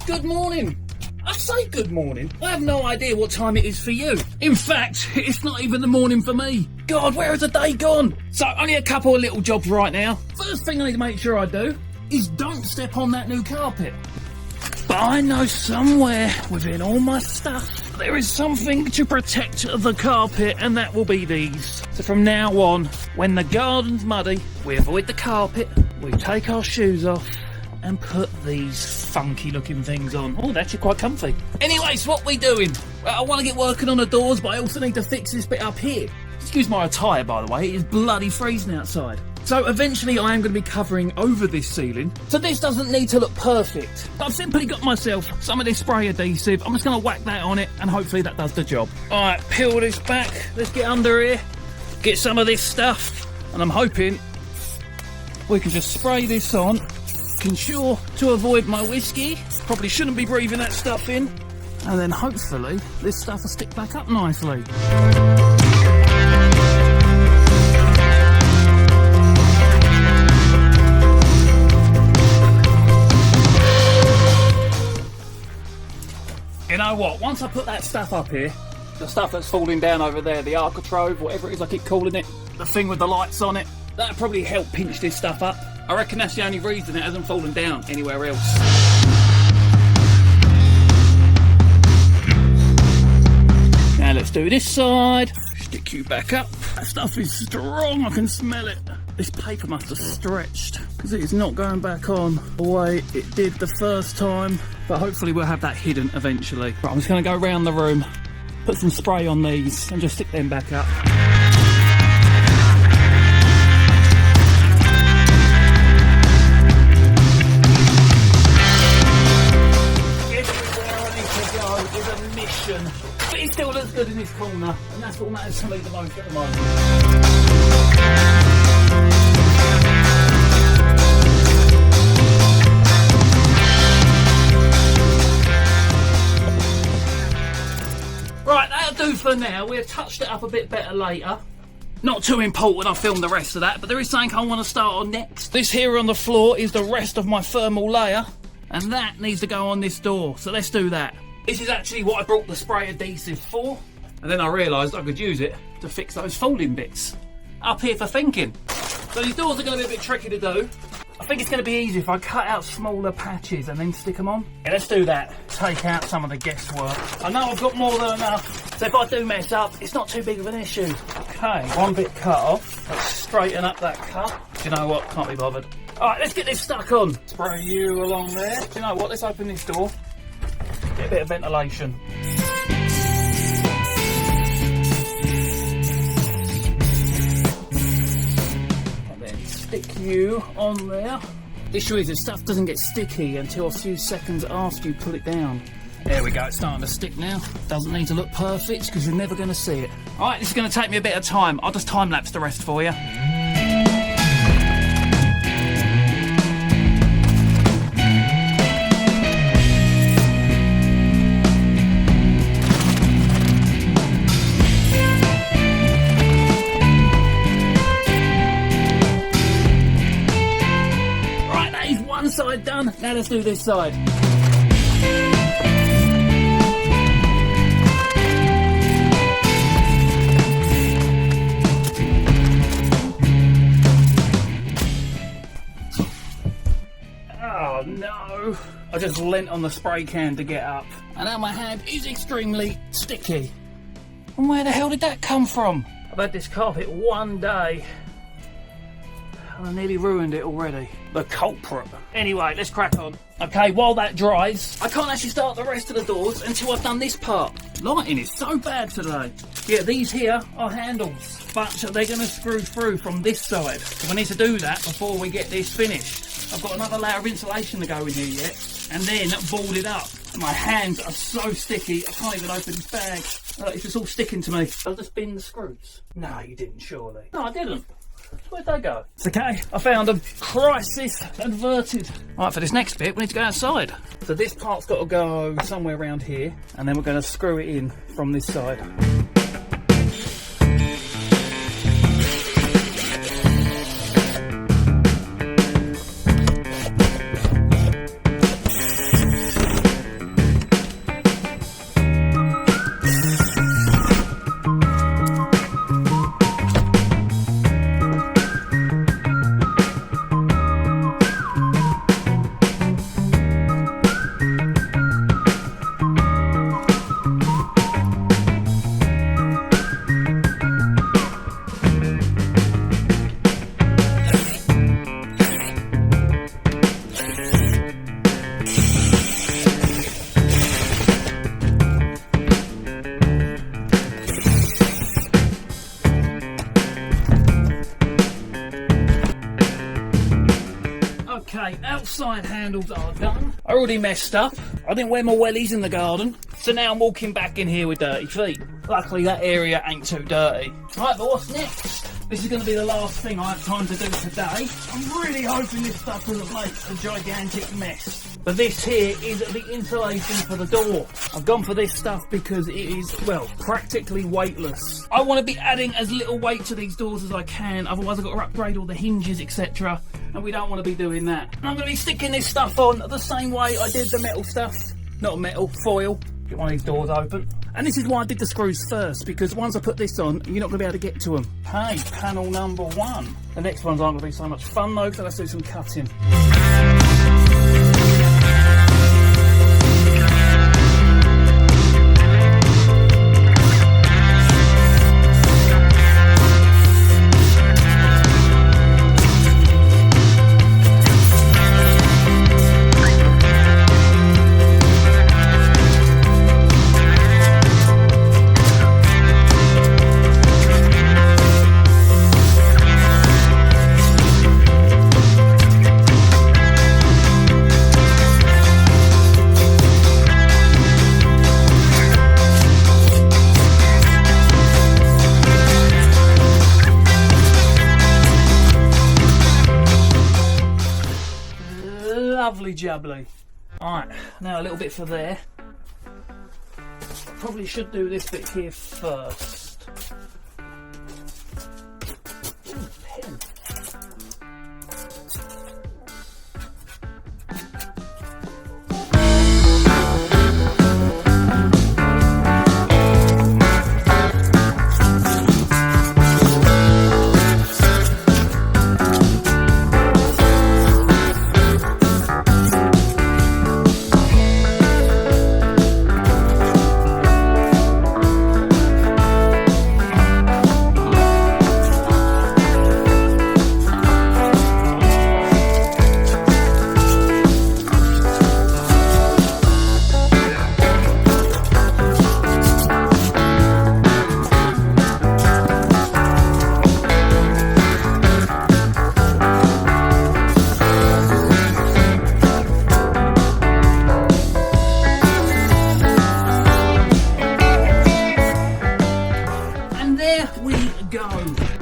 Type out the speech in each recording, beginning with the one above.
Good morning. I say good morning. I have no idea what time it is for you. In fact, it's not even the morning for me. God, where has the day gone? So, only a couple of little jobs right now. First thing I need to make sure I do is don't step on that new carpet. But I know somewhere within all my stuff there is something to protect the carpet, and that will be these. So from now on, when the garden's muddy, we avoid the carpet, we take our shoes off and put these funky looking things on. Oh, they're actually quite comfy. Anyways, what we doing? Well, I want to get working on the doors, but I also need to fix this bit up here. Excuse my attire, by the way, it is bloody freezing outside. So eventually I am going to be covering over this ceiling, so this doesn't need to look perfect. I've simply got myself some of this spray adhesive. I'm just going to whack that on it and hopefully that does the job. Alright, peel this back, let's get under here, get some of this stuff, and I'm hoping we can just spray this on. Ensure to avoid my whiskey, probably shouldn't be breathing that stuff in, and then hopefully this stuff will stick back up nicely. You know what, once I put that stuff up here, the stuff that's falling down over there, the Arcatrove, whatever it is I keep calling it, the thing with the lights on it, that'll probably help pinch this stuff up. I reckon that's the only reason it hasn't fallen down anywhere else. Now let's do this side. Stick you back up. That stuff is strong, I can smell it. This paper must have stretched because it is not going back on the way it did the first time. But hopefully we'll have that hidden eventually. Right, I'm just going to go around the room, put some spray on these and just stick them back up. Everywhere I need to go is a mission. But it still looks good in this corner, and that's what matters to me the most at the moment. Right, that'll do for now. We'll touch it up a bit better later. Not too important, I'll film the rest of that, but there is something I want to start on next. This here on the floor is the rest of my thermal layer, and that needs to go on this door, so let's do that. This is actually what I brought the spray adhesive for, and then I realised I could use it to fix those folding bits. Up here for thinking. So these doors are going to be a bit tricky to do. I think it's going to be easy if I cut out smaller patches and then stick them on. Yeah, let's do that. Take out some of the guesswork. I know I've got more than enough, so if I do mess up, it's not too big of an issue. Okay, one bit cut off. Let's straighten up that cut. Do you know what? Can't be bothered. Alright, let's get this stuck on. Spray you along there. Do you know what? Let's open this door. Get a bit of ventilation. Stick you on there. The issue is that stuff doesn't get sticky until a few seconds after you put it down. There we go, it's starting to stick now. Doesn't need to look perfect because you're never going to see it. Alright, this is going to take me a bit of time. I'll just time lapse the rest for you. Side done, now let's do this side. Oh no, I just leant on the spray can to get up, and now my hand is extremely sticky. And where the hell did that come from? I've had this carpet one day and I nearly ruined it already. The culprit. Anyway, let's crack on. Okay, while that dries, I can't actually start the rest of the doors until I've done this part. Lighting is so bad today. Yeah, these here are handles, but they're going to screw through from this side. So we need to do that before we get this finished. I've got another layer of insulation to go in here yet, and then board it up. My hands are so sticky, I can't even open this bag. It's just all sticking to me. I'll just bin the screws. No, you didn't, surely. No, I didn't. Where'd they go? It's okay, I found them. Crisis averted. Alright, for this next bit, we need to go outside. So this part's got to go somewhere around here, and then we're going to screw it in from this side. side handles are done. I already messed up. I didn't wear my wellies in the garden. So now I'm walking back in here with dirty feet. Luckily that area ain't too dirty. Right, but what's next? This is going to be the last thing I have time to do today. I'm really hoping this stuff doesn't make a gigantic mess. But this here is the insulation for the door. I've gone for this stuff because it is, well, practically weightless. I want to be adding as little weight to these doors as I can, otherwise I've got to upgrade all the hinges, etc. And we don't want to be doing that. And I'm going to be sticking this stuff on the same way I did the metal stuff. Not metal, foil. Get one of these doors open. And this is why I did the screws first, because once I put this on, you're not going to be able to get to them. Hey, panel number 1. The next ones aren't going to be so much fun though, so let's do some cutting. Lovely jubbly. Alright, now a little bit for there. Probably should do this bit here first. Ooh, pen.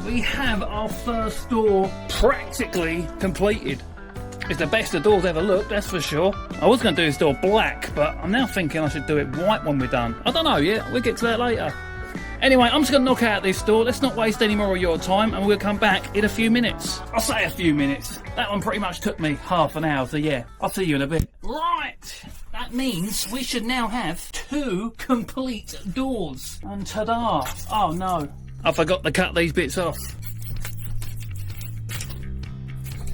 We have our first door practically completed. It's the best the door's ever looked, that's for sure. I was going to do this door black, but I'm now thinking I should do it white when we're done. I don't know yet, we'll get to that later. Anyway, I'm just going to knock out this door. Let's not waste any more of your time, and we'll come back in a few minutes. I'll say a few minutes. That one pretty much took me half an hour, so yeah, I'll see you in a bit. Right, that means we should now have 2 complete doors. And ta-da! Oh no, I forgot to cut these bits off.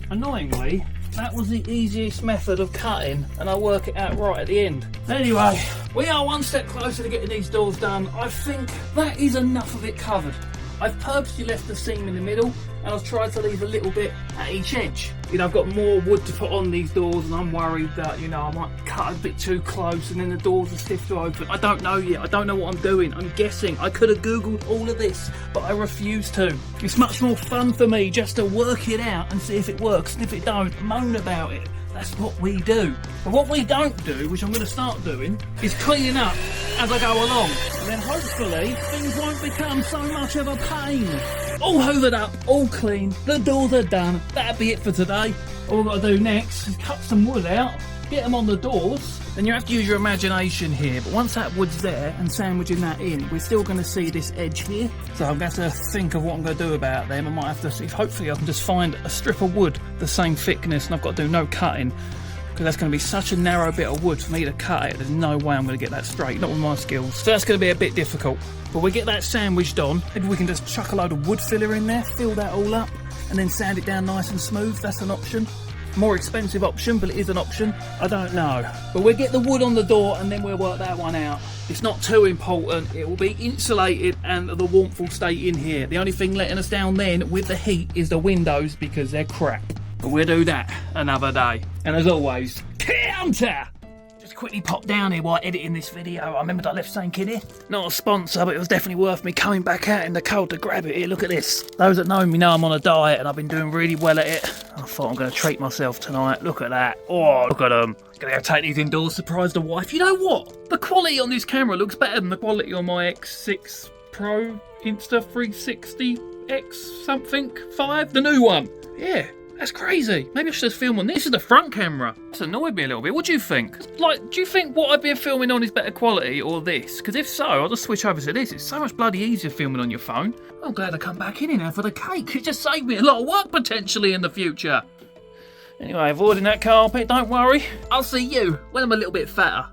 Annoyingly, that was the easiest method of cutting, and I'll work it out right at the end. Anyway, we are one step closer to getting these doors done. I think that is enough of it covered. I've purposely left the seam in the middle, and I've tried to leave a little bit at each edge. You know, I've got more wood to put on these doors, and I'm worried that, you know, I might cut a bit too close and then the doors are stiff to open. I don't know yet. I don't know what I'm doing. I'm guessing. I could have Googled all of this, but I refuse to. It's much more fun for me just to work it out and see if it works, and if it don't, moan about it. That's what we do. But what we don't do, which I'm going to start doing, is cleaning up as I go along. And then hopefully things won't become so much of a pain. All hoovered up, all clean, the doors are done. That'll be it for today. All we've got to do next is cut some wood out, get them on the doors. Then you have to use your imagination here. But once that wood's there and sandwiching that in, we're still going to see this edge here. So I'm going to have to think of what I'm going to do about them. I might have to see if hopefully I can just find a strip of wood the same thickness, and I've got to do no cutting, because that's going to be such a narrow bit of wood for me to cut it. There's no way I'm going to get that straight, not with my skills. So that's going to be a bit difficult. But we get that sandwiched on. Maybe we can just chuck a load of wood filler in there, fill that all up, and then sand it down nice and smooth. That's an option. More expensive option, but it is an option. I don't know. But we'll get the wood on the door and then we'll work that one out. It's not too important. It will be insulated and the warmth will stay in here. The only thing letting us down then with the heat is the windows, because they're crap. But we'll do that another day. And as always, counter! Just quickly pop down here while editing this video. I remembered I left something in here. Not a sponsor, but it was definitely worth me coming back out in the cold to grab it. Here, look at this. Those that know me know I'm on a diet and I've been doing really well at it. I thought I'm going to treat myself tonight. Look at that. Oh, look at them. Gonna go take these indoors, surprise the wife. You know what? The quality on this camera looks better than the quality on my X6 Pro Insta360 X something 5, the new one. Yeah. That's crazy. Maybe I should just film on this. This is the front camera. That's annoyed me a little bit. What do you think? Like, do you think what I've been filming on is better quality or this? Because if so, I'll just switch over to this. It's so much bloody easier filming on your phone. I'm glad I come back in here now for the cake. It just saved me a lot of work potentially in the future. Anyway, avoiding that carpet, don't worry. I'll see you when I'm a little bit fatter.